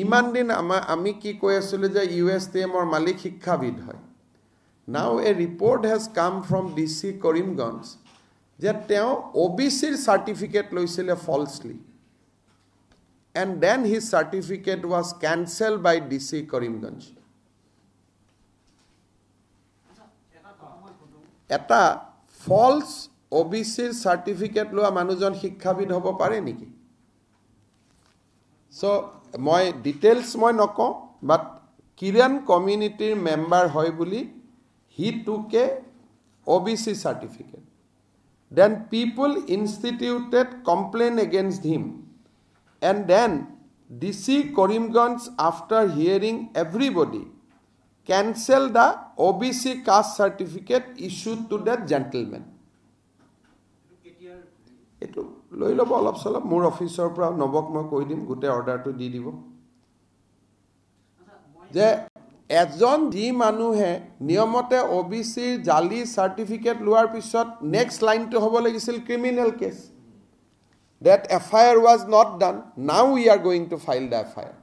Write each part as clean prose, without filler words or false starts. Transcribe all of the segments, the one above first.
ইমান দিন আমি কি কৈ আছিলোঁ যে USTMৰ মালিক শিক্ষাবিদ হয় Now a report has come from DC Karimganj যে তেওঁ OBCৰ certificate লৈছিলে falsely and then his certificate was cancelled by DC Karimganj এটা false OBCৰ certificate লোৱা মানুহজন শিক্ষাবিদ হ'ব পাৰে নেকি So মই details মই নকওঁ but Kiran community member হয় বুলি he took a OBC certificate then people instituted complaint against him and then DC Karimganj after hearing everybody cancelled the OBC caste certificate issued to that gentleman eto লৈ লব অলপ সলপ মোৰ অফিচৰ পৰা নবক মই কৈ দিম গুটে অৰ্ডাৰটো দি দিব যে এজন যি মানুহে নিয়মতে OBC জালি সাৰ্টিফিকেট লোৱাৰ পিছত নেক্সট লাইনটো হ'ব লাগিছিল criminal cash that FIR was not done now we are going to file the FIR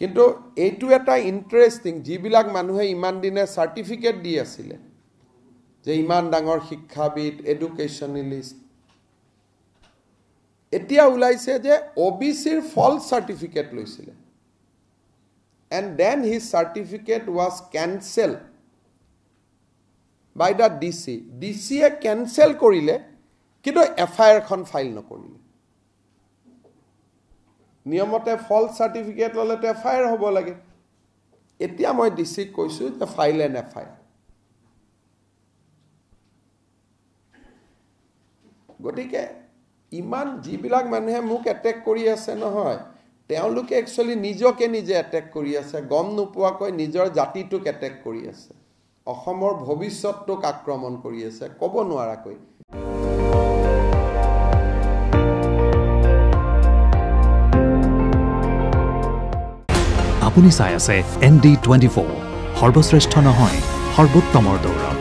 কিন্তু এইটো এটা ইন্টাৰেষ্টিং যিবিলাক মানুহে ইমান দিনে সাৰ্টিফিকেট দি আছিল যে ইমান ডাঙৰ শিক্ষাবিদ এডুকেশনালিষ্ট এতিয়া উলাইছে যে OBCৰ false certificate লৈছিল and then his certificate was cancelled by the DC A cancel কৰিলে কিন্তু FIR খন ফাইল নকৰিলে নিয়মতে false certificate ললে তে FIR হ'ব লাগে এতিয়া মই DC কৈছো যে ফাইল এন FIR গটিকে ইমান যিবিলাক মানুহে মোক এটেক কৰি আছে নহয় তেওঁলোকে একচুয়ালি নিজকে নিজে এটেক কৰি আছে গম নোপোৱাকৈ নিজৰ জাতিটোক এটেক কৰি আছে অসমৰ ভৱিষ্যতটোক আক্ৰমণ কৰি আছে ক'ব নোৱাৰাকৈ আপুনি চাই আছে ND24 সৰ্বশ্ৰেষ্ঠ নহয় সৰ্বোত্তমৰ দৌৰ